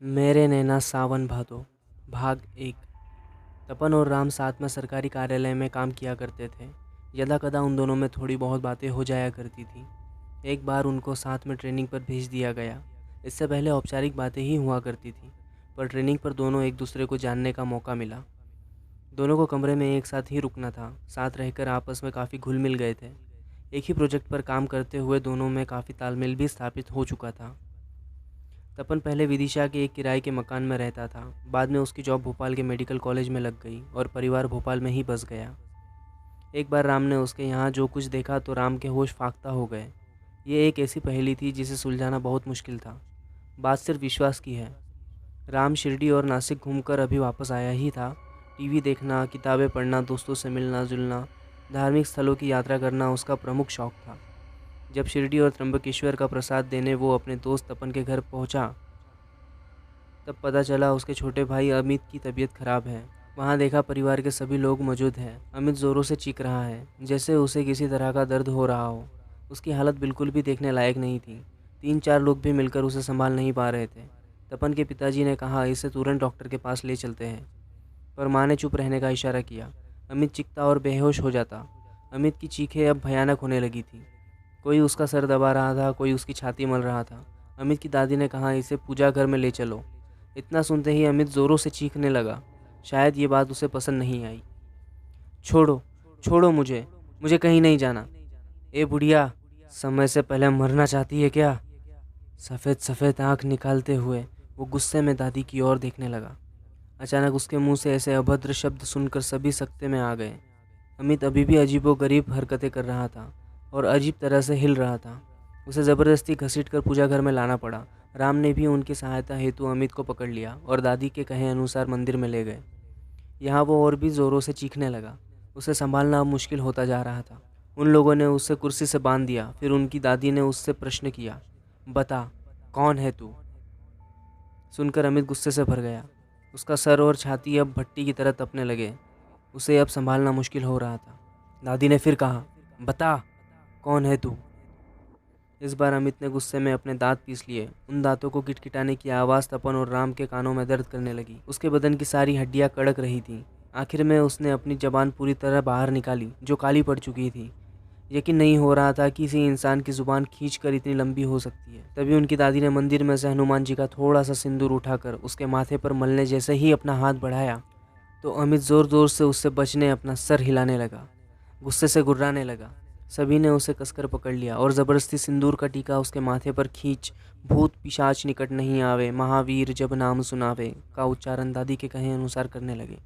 मेरे नैना सावन भादो भाग 1। तपन और राम साथ में सरकारी कार्यालय में काम किया करते थे। यदाकदा उन दोनों में थोड़ी बहुत बातें हो जाया करती थी। एक बार उनको साथ में ट्रेनिंग पर भेज दिया गया। इससे पहले औपचारिक बातें ही हुआ करती थी, पर ट्रेनिंग पर दोनों एक दूसरे को जानने का मौका मिला। दोनों को कमरे में एक साथ ही रुकना था। साथ रहकर आपस में काफ़ी घुल मिल गए थे। एक ही प्रोजेक्ट पर काम करते हुए दोनों में काफ़ी तालमेल भी स्थापित हो चुका था। तपन पहले विदिशा के एक किराए के मकान में रहता था। बाद में उसकी जॉब भोपाल के मेडिकल कॉलेज में लग गई और परिवार भोपाल में ही बस गया। एक बार राम ने उसके यहाँ जो कुछ देखा तो राम के होश फाख्ता हो गए। ये एक ऐसी पहेली थी जिसे सुलझाना बहुत मुश्किल था। बात सिर्फ विश्वास की है। राम शिरडी और नासिक घूमकर अभी वापस आया ही था। टीवी देखना, किताबें पढ़ना, दोस्तों से मिलना जुलना, धार्मिक स्थलों की यात्रा करना उसका प्रमुख शौक था। जब शिरडी और त्र्यंबकेश्वर का प्रसाद देने वो अपने दोस्त तपन के घर पहुंचा, तब पता चला उसके छोटे भाई अमित की तबीयत खराब है। वहां देखा परिवार के सभी लोग मौजूद हैं। अमित ज़ोरों से चीख रहा है, जैसे उसे किसी तरह का दर्द हो रहा हो। उसकी हालत बिल्कुल भी देखने लायक नहीं थी। 3-4 लोग भी मिलकर उसे संभाल नहीं पा रहे थे। तपन के पिताजी ने कहा, इसे तुरंत डॉक्टर के पास ले चलते हैं, पर माँ ने चुप रहने का इशारा किया। अमित चीखता और बेहोश हो जाता। अमित की चीखें अब भयानक होने लगी थी। कोई उसका सर दबा रहा था, कोई उसकी छाती मल रहा था। अमित की दादी ने कहा, इसे पूजा घर में ले चलो। इतना सुनते ही अमित ज़ोरों से चीखने लगा। शायद ये बात उसे पसंद नहीं आई। छोड़ो, छोड़ो मुझे, मुझे कहीं नहीं जाना। ए बुढ़िया, समय से पहले मरना चाहती है क्या? सफ़ेद सफ़ेद आंख निकालते हुए वो गुस्से में दादी की ओर देखने लगा। अचानक उसके मुंह से ऐसे अभद्र शब्द सुनकर सभी सकते में आ गए। अमित अभी भी अजीबोगरीब हरकतें कर रहा था और अजीब तरह से हिल रहा था। उसे ज़बरदस्ती घसीटकर पूजा घर में लाना पड़ा। राम ने भी उनकी सहायता हेतु अमित को पकड़ लिया और दादी के कहे अनुसार मंदिर में ले गए। यहाँ वो और भी ज़ोरों से चीखने लगा। उसे संभालना अब मुश्किल होता जा रहा था। उन लोगों ने उसे कुर्सी से बांध दिया। फिर उनकी दादी ने उससे प्रश्न किया, बता, कौन है तू? सुनकर अमित गुस्से से भर गया। उसका सर और छाती अब भट्टी की तरह तपने लगे। उसे अब संभालना मुश्किल हो रहा था। दादी ने फिर कहा, बता, कौन है तू? इस बार अमित ने गुस्से में अपने दांत पीस लिए। उन दांतों को किटकिटाने की आवाज़ तपन और राम के कानों में दर्द करने लगी। उसके बदन की सारी हड्डियां कड़क रही थीं। आखिर में उसने अपनी जबान पूरी तरह बाहर निकाली, जो काली पड़ चुकी थी। यकीन नहीं हो रहा था कि किसी इंसान की जुबान खींचकर इतनी लंबी हो सकती है। तभी उनकी दादी ने मंदिर में से हनुमान जी का थोड़ा सा सिंदूर उठाकर उसके माथे पर मलने जैसे ही अपना हाथ बढ़ाया, तो अमित ज़ोर ज़ोर से उससे बचने अपना सर हिलाने लगा, गुस्से से गुर्राने लगा। सभी ने उसे कसकर पकड़ लिया और ज़बरदस्ती सिंदूर का टीका उसके माथे पर खींच भूत पिशाच निकट नहीं आवे, महावीर जब नाम सुनावे का उच्चारण दादी के कहे अनुसार करने लगे।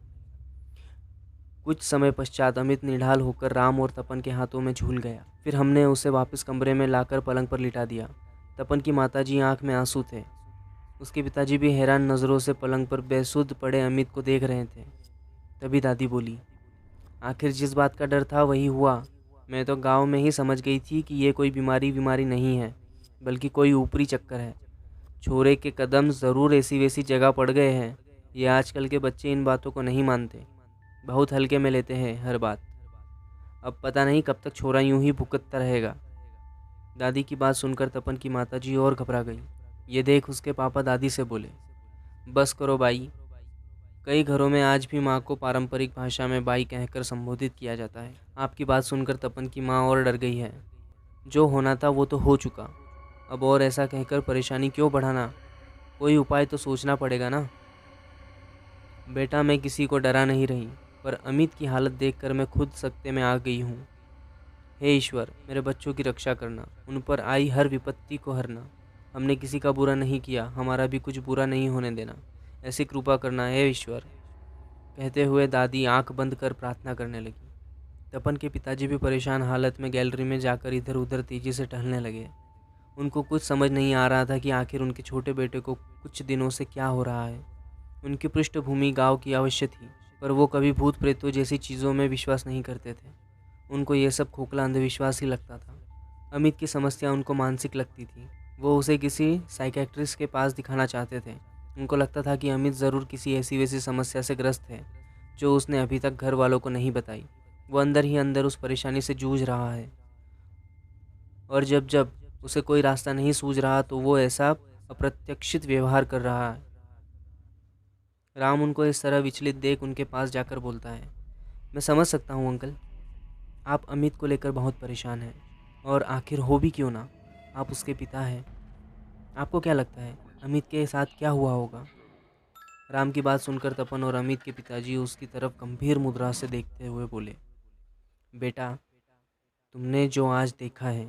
कुछ समय पश्चात अमित निढाल होकर राम और तपन के हाथों में झूल गया। फिर हमने उसे वापस कमरे में लाकर पलंग पर लिटा दिया। तपन की माताजी आंख में आंसू थे। उसके पिताजी भी हैरान नज़रों से पलंग पर बेसुध पड़े अमित को देख रहे थे। तभी दादी बोली, आखिर जिस बात का डर था वही हुआ। मैं तो गांव में ही समझ गई थी कि ये कोई बीमारी नहीं है, बल्कि कोई ऊपरी चक्कर है। छोरे के कदम ज़रूर ऐसी वैसी जगह पड़ गए हैं। ये आजकल के बच्चे इन बातों को नहीं मानते, बहुत हल्के में लेते हैं हर बात। अब पता नहीं कब तक छोरा यूं ही भुगतता रहेगा। दादी की बात सुनकर तपन की माताजी और घबरा गई। ये देख उसके पापा दादी से बोले, बस करो बाई। कई घरों में आज भी माँ को पारंपरिक भाषा में बाई कहकर संबोधित किया जाता है। आपकी बात सुनकर तपन की माँ और डर गई है। जो होना था वो तो हो चुका, अब और ऐसा कहकर परेशानी क्यों बढ़ाना? कोई उपाय तो सोचना पड़ेगा ना। बेटा, मैं किसी को डरा नहीं रही, पर अमित की हालत देखकर मैं खुद सकते में आ गई हूँ। हे ईश्वर, मेरे बच्चों की रक्षा करना, उन पर आई हर विपत्ति को हरना। हमने किसी का बुरा नहीं किया, हमारा भी कुछ बुरा नहीं होने देना। ऐसी कृपा करना हे ईश्वर। कहते हुए दादी आंख बंद कर प्रार्थना करने लगी। तपन के पिताजी भी परेशान हालत में गैलरी में जाकर इधर उधर तेजी से टहलने लगे। उनको कुछ समझ नहीं आ रहा था कि आखिर उनके छोटे बेटे को कुछ दिनों से क्या हो रहा है। उनकी पृष्ठभूमि गांव की अवश्य थी, पर वो कभी भूत प्रेतों जैसी चीज़ों में विश्वास नहीं करते थे। उनको ये सब खोखला अंधविश्वास ही लगता था। अमित की समस्या उनको मानसिक लगती थी। वो उसे किसी साइकेट्रिस्ट के पास दिखाना चाहते थे। उनको लगता था कि अमित ज़रूर किसी ऐसी वैसी समस्या से ग्रस्त है जो उसने अभी तक घर वालों को नहीं बताई। वो अंदर ही अंदर उस परेशानी से जूझ रहा है, और जब जब उसे कोई रास्ता नहीं सूझ रहा तो वो ऐसा अप्रत्याशित व्यवहार कर रहा है। राम उनको इस तरह विचलित देख उनके पास जाकर बोलता है, मैं समझ सकता हूँ अंकल, आप अमित को लेकर बहुत परेशान हैं, और आखिर हो भी क्यों ना, आप उसके पिता हैं। आपको क्या लगता है अमित के साथ क्या हुआ होगा? राम की बात सुनकर तपन और अमित के पिताजी उसकी तरफ गंभीर मुद्रा से देखते हुए बोले, बेटा, तुमने जो आज देखा है,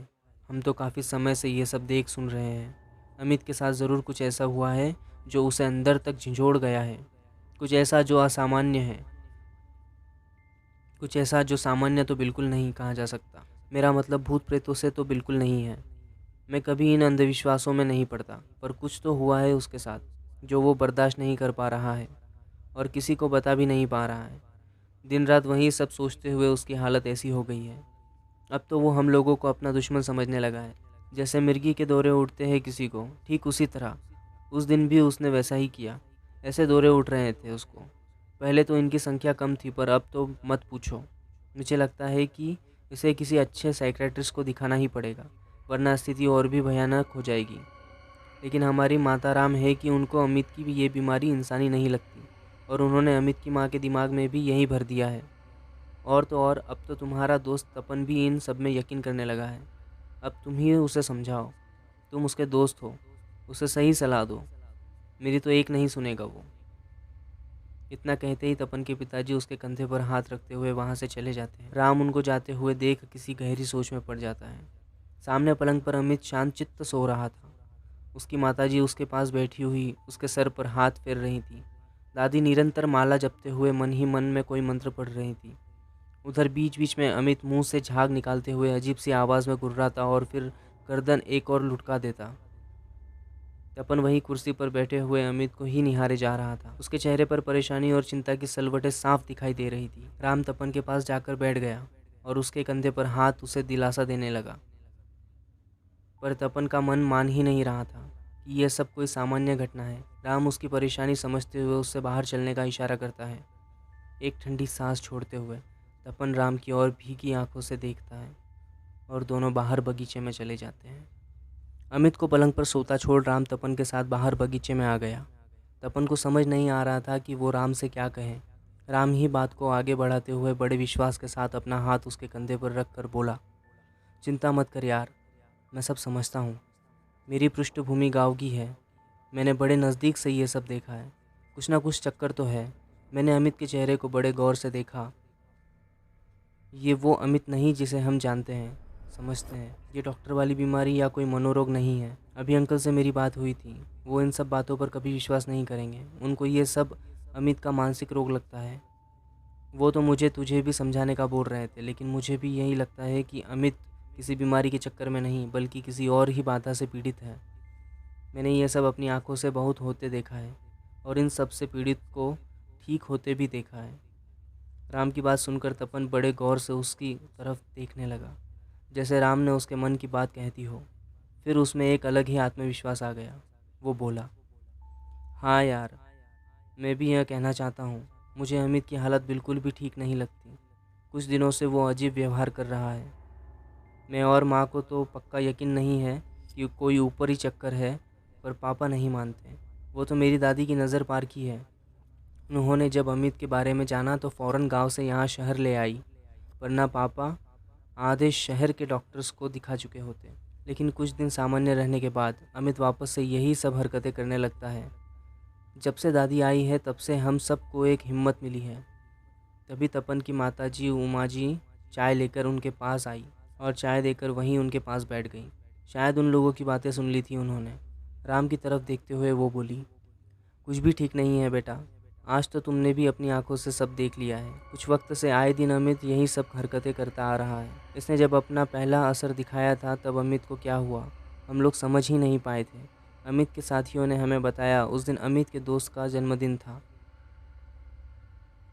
हम तो काफ़ी समय से ये सब देख सुन रहे हैं। अमित के साथ ज़रूर कुछ ऐसा हुआ है जो उसे अंदर तक झंझोड़ गया है, कुछ ऐसा जो असामान्य है, कुछ ऐसा जो सामान्य तो बिल्कुल नहीं कहा जा सकता। मेरा मतलब भूत प्रेतों से तो बिल्कुल नहीं है। मैं कभी इन अंधविश्वासों में नहीं पड़ता, पर कुछ तो हुआ है उसके साथ जो वो बर्दाश्त नहीं कर पा रहा है और किसी को बता भी नहीं पा रहा है। दिन रात वही सब सोचते हुए उसकी हालत ऐसी हो गई है। अब तो वो हम लोगों को अपना दुश्मन समझने लगा है। जैसे मिर्गी के दौरे उठते हैं किसी को, ठीक उसी तरह उस दिन भी उसने वैसा ही किया। ऐसे दौरे उठ रहे थे उसको। पहले तो इनकी संख्या कम थी, पर अब तो मत पूछो। मुझे लगता है कि इसे किसी अच्छे साइकियाट्रिस्ट को दिखाना ही पड़ेगा, वरना स्थिति और भी भयानक हो जाएगी। लेकिन हमारी माता राम है कि उनको अमित की भी ये बीमारी इंसानी नहीं लगती, और उन्होंने अमित की माँ के दिमाग में भी यही भर दिया है। और तो और, अब तो तुम्हारा दोस्त तपन भी इन सब में यकीन करने लगा है। अब तुम ही उसे समझाओ, तुम उसके दोस्त हो, उसे सही सलाह दो। मेरी तो एक नहीं सुनेगा वो। इतना कहते ही तपन के पिताजी उसके कंधे पर हाथ रखते हुए वहाँ से चले जाते हैं। राम उनको जाते हुए देख किसी गहरी सोच में पड़ जाता है। सामने पलंग पर अमित शांत चित्त सो रहा था। उसकी माताजी उसके पास बैठी हुई उसके सर पर हाथ फेर रही थी। दादी निरंतर माला जपते हुए मन ही मन में कोई मंत्र पढ़ रही थी। उधर बीच बीच में अमित मुंह से झाग निकालते हुए अजीब सी आवाज़ में गुर्राता और फिर गर्दन एक और लुढ़का देता। तपन वहीं कुर्सी पर बैठे हुए अमित को ही निहारे जा रहा था। उसके चेहरे पर परेशानी और चिंता की सलवटें साफ दिखाई दे रही थी। राम तपन के पास जाकर बैठ गया और उसके कंधे पर हाथ उसे दिलासा देने लगा। पर तपन का मन मान ही नहीं रहा था कि यह सब कोई सामान्य घटना है। राम उसकी परेशानी समझते हुए उससे बाहर चलने का इशारा करता है। एक ठंडी सांस छोड़ते हुए तपन राम की ओर भीगी आंखों से देखता है और दोनों बाहर बगीचे में चले जाते हैं। अमित को पलंग पर सोता छोड़ राम तपन के साथ बाहर बगीचे में आ गया। तपन को समझ नहीं आ रहा था कि वो राम से क्या कहे। राम ही बात को आगे बढ़ाते हुए बड़े विश्वास के साथ अपना हाथ उसके कंधे पर रख कर बोला, चिंता मत कर यार, मैं सब समझता हूँ। मेरी पृष्ठभूमि गाँव की है, मैंने बड़े नज़दीक से ये सब देखा है। कुछ ना कुछ चक्कर तो है। मैंने अमित के चेहरे को बड़े गौर से देखा। ये वो अमित नहीं जिसे हम जानते हैं, समझते हैं। ये डॉक्टर वाली बीमारी या कोई मनोरोग नहीं है। अभी अंकल से मेरी बात हुई थी, वो इन सब बातों पर कभी विश्वास नहीं करेंगे। उनको ये सब अमित का मानसिक रोग लगता है। वो तो मुझे तुझे भी समझाने का बोल रहे थे, लेकिन मुझे भी यही लगता है कि अमित किसी बीमारी के चक्कर में नहीं, बल्कि किसी और ही बाधा से पीड़ित है। मैंने ये सब अपनी आंखों से बहुत होते देखा है और इन सब से पीड़ित को ठीक होते भी देखा है। राम की बात सुनकर तपन बड़े गौर से उसकी तरफ देखने लगा, जैसे राम ने उसके मन की बात कहती हो। फिर उसमें एक अलग ही आत्मविश्वास आ गया। वो बोला, हाँ यार, मैं भी यह कहना चाहता हूँ। मुझे अमित की हालत बिल्कुल भी ठीक नहीं लगती। कुछ दिनों से वो अजीब व्यवहार कर रहा है। मैं और माँ को तो पक्का यकीन नहीं है कि कोई ऊपरी चक्कर है, पर पापा नहीं मानते। वो तो मेरी दादी की नज़र पार की है। उन्होंने जब अमित के बारे में जाना तो फ़ौरन गांव से यहाँ शहर ले आई, वरना पापा आधे शहर के डॉक्टर्स को दिखा चुके होते। लेकिन कुछ दिन सामान्य रहने के बाद अमित वापस से यही सब हरकतें करने लगता है। जब से दादी आई है तब से हम सबको एक हिम्मत मिली है। तभी तपन की माताजी उमा जी चाय लेकर उनके पास आई और चाय देकर वहीं उनके पास बैठ गई। शायद उन लोगों की बातें सुन ली थी उन्होंने। राम की तरफ देखते हुए वो बोली, कुछ भी ठीक नहीं है बेटा। आज तो तुमने भी अपनी आंखों से सब देख लिया है। कुछ वक्त से आए दिन अमित यही सब हरकतें करता आ रहा है। इसने जब अपना पहला असर दिखाया था तब अमित को क्या हुआ हम लोग समझ ही नहीं पाए थे। अमित के साथियों ने हमें बताया उस दिन अमित के दोस्त का जन्मदिन था।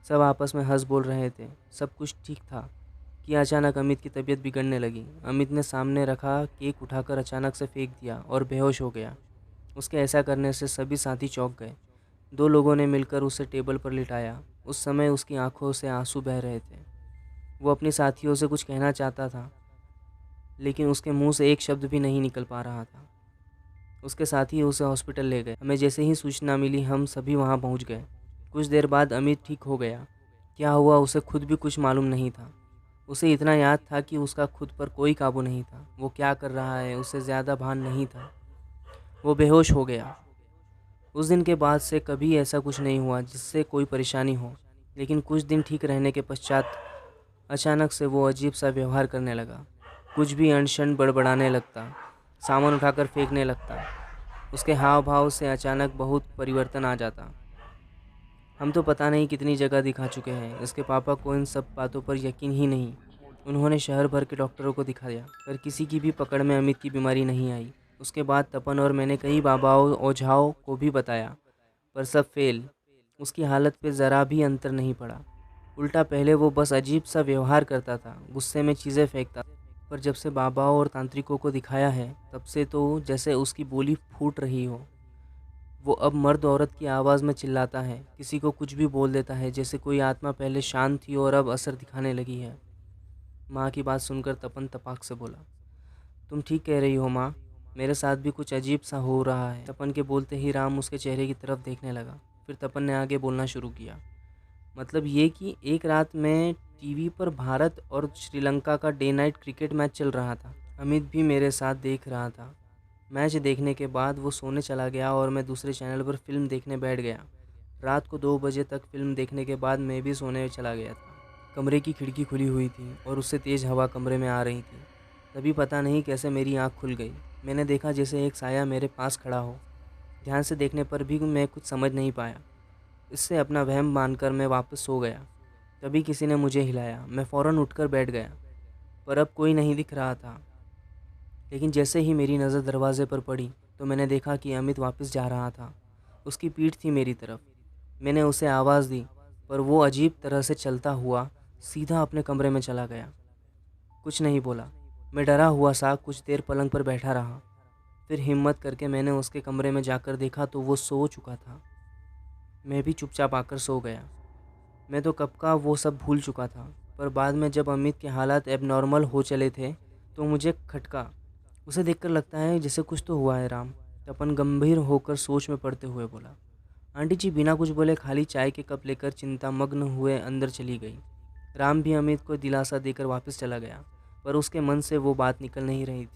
सब आपस में हंस बोल रहे थे, सब कुछ ठीक था कि अचानक अमित की तबीयत बिगड़ने लगी। अमित ने सामने रखा केक उठाकर अचानक से फेंक दिया और बेहोश हो गया। उसके ऐसा करने से सभी साथी चौंक गए। दो लोगों ने मिलकर उसे टेबल पर लिटाया। उस समय उसकी आंखों से आंसू बह रहे थे। वो अपने साथियों से कुछ कहना चाहता था, लेकिन उसके मुंह से एक शब्द भी नहीं निकल पा रहा था। उसके साथी उसे हॉस्पिटल ले गए। हमें जैसे ही सूचना मिली हम सभी वहां पहुंच गए। कुछ देर बाद अमित ठीक हो गया। क्या हुआ उसे खुद भी कुछ मालूम नहीं था। उसे इतना याद था कि उसका खुद पर कोई काबू नहीं था। वो क्या कर रहा है उसे ज़्यादा भान नहीं था। वो बेहोश हो गया। उस दिन के बाद से कभी ऐसा कुछ नहीं हुआ जिससे कोई परेशानी हो, लेकिन कुछ दिन ठीक रहने के पश्चात अचानक से वो अजीब सा व्यवहार करने लगा। कुछ भी अनशन बड़बड़ाने लगता, सामान उठाकर फेंकने लगता। उसके हाव भाव से अचानक बहुत परिवर्तन आ जाता। हम तो पता नहीं कितनी जगह दिखा चुके हैं। इसके पापा को इन सब बातों पर यकीन ही नहीं। उन्होंने शहर भर के डॉक्टरों को दिखाया, पर किसी की भी पकड़ में अमित की बीमारी नहीं आई। उसके बाद तपन और मैंने कई बाबाओं ओझाओं को भी बताया, पर सब फेल। उसकी हालत पे ज़रा भी अंतर नहीं पड़ा। उल्टा पहले वो बस अजीब सा व्यवहार करता था, गुस्से में चीज़ें फेंकता। पर जब से बाबाओं और तांत्रिकों को दिखाया है, तब से तो जैसे उसकी बोली फूट रही हो। वो अब मर्द औरत की आवाज़ में चिल्लाता है, किसी को कुछ भी बोल देता है, जैसे कोई आत्मा पहले शांत थी और अब असर दिखाने लगी है। माँ की बात सुनकर तपन तपाक से बोला, तुम ठीक कह रही हो माँ, मेरे साथ भी कुछ अजीब सा हो रहा है। तपन के बोलते ही राम उसके चेहरे की तरफ देखने लगा। फिर तपन ने आगे बोलना शुरू किया, मतलब ये कि एक रात में टीवी पर भारत और श्रीलंका का डे नाइट क्रिकेट मैच चल रहा था। अमित भी मेरे साथ देख रहा था। मैच देखने के बाद वो सोने चला गया और मैं दूसरे चैनल पर फिल्म देखने बैठ गया। रात को 2 बजे तक फिल्म देखने के बाद मैं भी सोने चला गया था। कमरे की खिड़की खुली हुई थी और उससे तेज़ हवा कमरे में आ रही थी। तभी पता नहीं कैसे मेरी आँख खुल गई। मैंने देखा जैसे एक साया मेरे पास खड़ा हो। ध्यान से देखने पर भी मैं कुछ समझ नहीं पाया। इससे अपना वहम मानकर मैं वापस सो गया। तभी किसी ने मुझे हिलाया। मैं फ़ौरन उठकर बैठ गया, पर अब कोई नहीं दिख रहा था। लेकिन जैसे ही मेरी नज़र दरवाजे पर पड़ी तो मैंने देखा कि अमित वापस जा रहा था। उसकी पीठ थी मेरी तरफ। मैंने उसे आवाज़ दी, पर वो अजीब तरह से चलता हुआ सीधा अपने कमरे में चला गया। कुछ नहीं बोला। मैं डरा हुआ सा कुछ देर पलंग पर बैठा रहा। फिर हिम्मत करके मैंने उसके कमरे में जाकर देखा तो वो सो चुका था। मैं भी चुपचाप आकर सो गया। मैं तो कब का वो सब भूल चुका था, पर बाद में जब अमित के हालात एबनॉर्मल हो चले थे तो मुझे खटका। उसे देखकर लगता है जैसे कुछ तो हुआ है राम। तपन गंभीर होकर सोच में पड़ते हुए बोला। आंटी जी बिना कुछ बोले खाली चाय के कप लेकर चिंतामग्न हुए अंदर चली गई। राम भी अमित को दिलासा देकर वापस चला गया, पर उसके मन से वो बात निकल नहीं रही थी।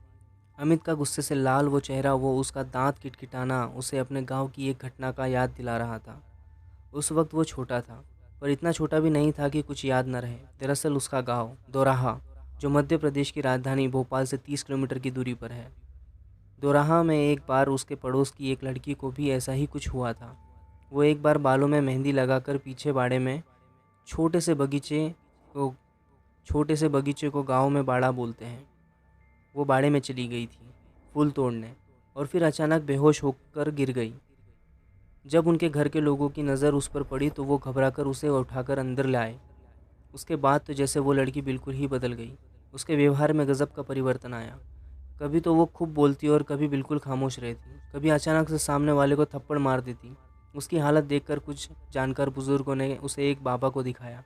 अमित का गुस्से से लाल वो चेहरा, वो उसका दांत किटकिटाना उसे अपने गांव की एक घटना का याद दिला रहा था। उस वक्त वो छोटा था, पर इतना छोटा भी नहीं था कि कुछ याद न रहे। दरअसल उसका गांव दोराहा, जो मध्य प्रदेश की राजधानी भोपाल से 30 किलोमीटर की दूरी पर है। दोराहा में एक बार उसके पड़ोस की एक लड़की को भी ऐसा ही कुछ हुआ था। वो एक बार बालों में मेहंदी लगाकर पीछे बाड़े में छोटे से बगीचे को छोटे से बगीचे को गांव में बाड़ा बोलते हैं, वो बाड़े में चली गई थी फूल तोड़ने, और फिर अचानक बेहोश होकर गिर गई। जब उनके घर के लोगों की नज़र उस पर पड़ी तो वो घबराकर उसे उठाकर अंदर लाए। उसके बाद तो जैसे वो लड़की बिल्कुल ही बदल गई। उसके व्यवहार में गज़ब का परिवर्तन आया। कभी तो वो खूब बोलती और कभी बिल्कुल खामोश रहती। कभी अचानक से सामने वाले को थप्पड़ मार देती। उसकी हालत देखकर कुछ जानकार बुजुर्गों ने उसे एक बाबा को दिखाया।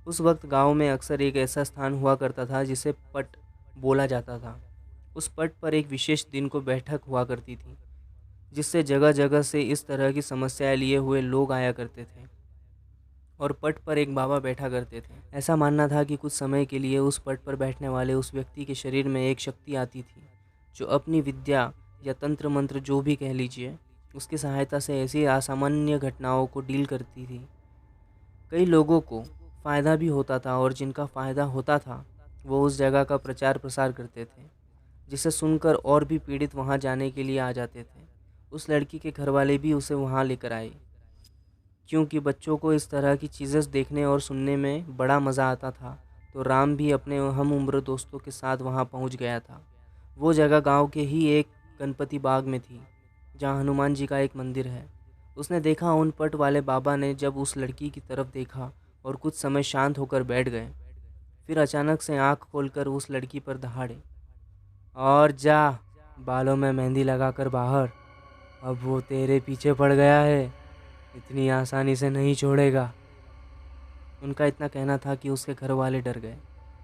उस वक्त गांव में अक्सर एक ऐसा स्थान हुआ करता था जिसे पट बोला जाता था। उस पट पर एक विशेष दिन को बैठक हुआ करती थी, जिससे जगह जगह से इस तरह की समस्याएं लिए हुए लोग आया करते थे और पट पर एक बाबा बैठा करते थे। ऐसा मानना था कि कुछ समय के लिए उस पट पर बैठने वाले उस व्यक्ति के शरीर में एक शक्ति आती थी, जो अपनी विद्या या तंत्र मंत्र जो भी कह लीजिए, उसकी सहायता से ऐसी असामान्य घटनाओं को डील करती थी। कई लोगों को फ़ायदा भी होता था और जिनका फ़ायदा होता था वो उस जगह का प्रचार प्रसार करते थे, जिसे सुनकर और भी पीड़ित वहाँ जाने के लिए आ जाते थे। उस लड़की के घरवाले भी उसे वहाँ लेकर आए, क्योंकि बच्चों को इस तरह की चीज़ें देखने और सुनने में बड़ा मज़ा आता था। तो राम भी अपने हम उम्र दोस्तों के साथ वहाँ पहुँच गया था। वो जगह गांव के ही एक गणपति बाग में थी, जहाँ हनुमान जी का एक मंदिर है। उसने देखा उन पट वाले बाबा ने जब उस लड़की की तरफ देखा और कुछ समय शांत होकर बैठ गए। फिर अचानक से आँख खोलकर उस लड़की पर दहाड़े, और जा, बालों में मेहंदी लगाकर बाहर, अब वो तेरे पीछे पड़ गया है, इतनी आसानी से नहीं छोड़ेगा। उनका इतना कहना था कि उसके घर वाले डर गए।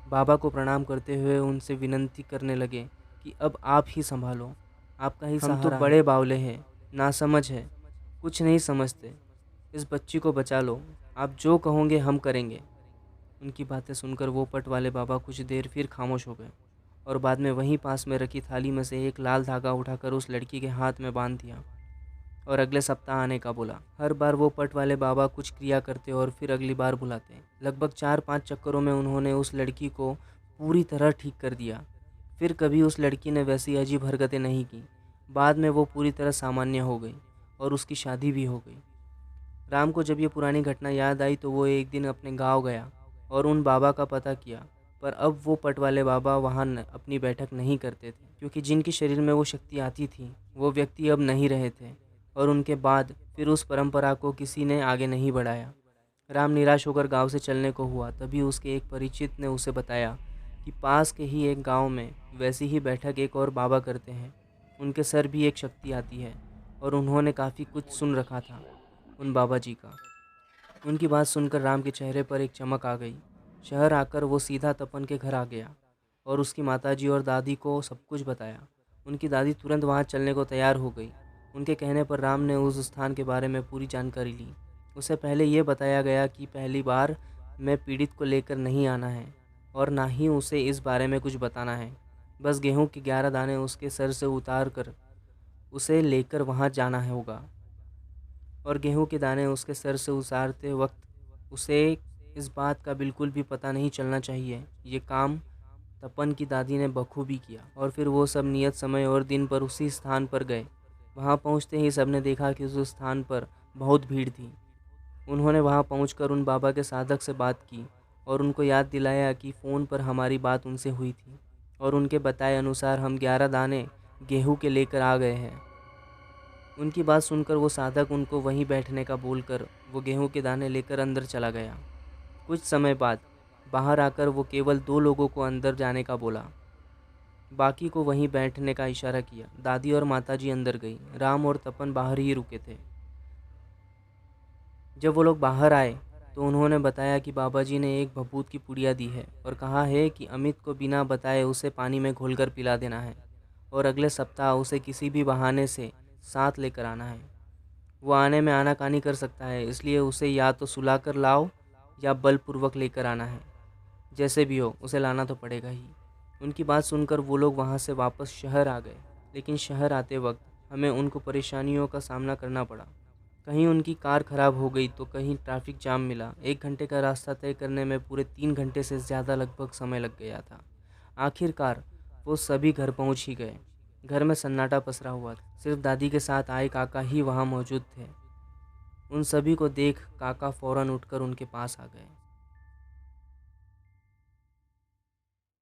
बाबा को प्रणाम करते हुए उनसे विनती करने लगे कि अब आप ही संभालो, आपका ही सहारा है। हम तो बड़े बावले हैं, नासमझ है, कुछ नहीं समझते। इस बच्ची को बचा लो, आप जो कहोगे हम करेंगे। उनकी बातें सुनकर वो पट वाले बाबा कुछ देर फिर खामोश हो गए और बाद में वहीं पास में रखी थाली में से एक लाल धागा उठाकर उस लड़की के हाथ में बांध दिया और अगले सप्ताह आने का बोला। हर बार वो पट वाले बाबा कुछ क्रिया करते और फिर अगली बार बुलाते। लगभग 4-5 चक्करों में उन्होंने उस लड़की को पूरी तरह ठीक कर दिया। फिर कभी उस लड़की ने वैसी अजीब हरकतें नहीं की। बाद में वो पूरी तरह सामान्य हो गई और उसकी शादी भी हो गई। राम को जब ये पुरानी घटना याद आई तो वो एक दिन अपने गांव गया और उन बाबा का पता किया, पर अब वो पट वाले बाबा वहाँ अपनी बैठक नहीं करते थे, क्योंकि जिनके शरीर में वो शक्ति आती थी वो व्यक्ति अब नहीं रहे थे और उनके बाद फिर उस परंपरा को किसी ने आगे नहीं बढ़ाया। राम निराश होकर गांव से चलने को हुआ, तभी उसके एक परिचित ने उसे बताया कि पास के ही एक गांव में वैसी ही बैठक एक और बाबा करते हैं। उनके सर भी एक शक्ति आती है और उन्होंने काफ़ी कुछ सुन रखा था उन बाबा जी का। उनकी बात सुनकर राम के चेहरे पर एक चमक आ गई। शहर आकर वो सीधा तपन के घर आ गया और उसकी माताजी और दादी को सब कुछ बताया। उनकी दादी तुरंत वहाँ चलने को तैयार हो गई। उनके कहने पर राम ने उस स्थान के बारे में पूरी जानकारी ली। उसे पहले ये बताया गया कि पहली बार में पीड़ित को लेकर नहीं आना है और ना ही उसे इस बारे में कुछ बताना है। बस गेहूं के 11 दाने उसके सर से उतार कर उसे लेकर वहाँ जाना होगा और गेहूं के दाने उसके सर से उतारते वक्त उसे इस बात का बिल्कुल भी पता नहीं चलना चाहिए। ये काम तपन की दादी ने बखूबी किया और फिर वो सब नियत समय और दिन पर उसी स्थान पर गए। वहाँ पहुँचते ही सबने देखा कि उस स्थान पर बहुत भीड़ थी। उन्होंने वहाँ पहुंचकर उन बाबा के साधक से बात की और उनको याद दिलाया कि फ़ोन पर हमारी बात उनसे हुई थी और उनके बताए अनुसार हम 11 दाने गेहूं के लेकर आ गए हैं। उनकी बात सुनकर वो साधक उनको वहीं बैठने का बोलकर वो गेहूं के दाने लेकर अंदर चला गया। कुछ समय बाद बाहर आकर वो केवल 2 लोगों को अंदर जाने का बोला, बाकी को वहीं बैठने का इशारा किया। दादी और माताजी अंदर गई, राम और तपन बाहर ही रुके थे। जब वो लोग बाहर आए तो उन्होंने बताया कि बाबा जी ने एक भभूत की पुड़िया दी है और कहा है कि अमित को बिना बताए उसे पानी में घोलकर पिला देना है और अगले सप्ताह उसे किसी भी बहाने से साथ लेकर आना है। वो आने में आनाकानी कर सकता है, इसलिए उसे या तो सुला कर लाओ या बलपूर्वक लेकर आना है। जैसे भी हो उसे लाना तो पड़ेगा ही। उनकी बात सुनकर वो लोग वहाँ से वापस शहर आ गए, लेकिन शहर आते वक्त हमें उनको परेशानियों का सामना करना पड़ा। कहीं उनकी कार खराब हो गई तो कहीं ट्रैफिक जाम मिला। 1 घंटे का रास्ता तय करने में पूरे 3 घंटे से ज़्यादा लगभग समय लग गया था। आखिरकार वो सभी घर पहुंच ही गए। घर में सन्नाटा पसरा हुआ था, सिर्फ दादी के साथ आए काका ही वहाँ मौजूद थे। उन सभी को देख काका फौरन उठकर उनके पास आ गए।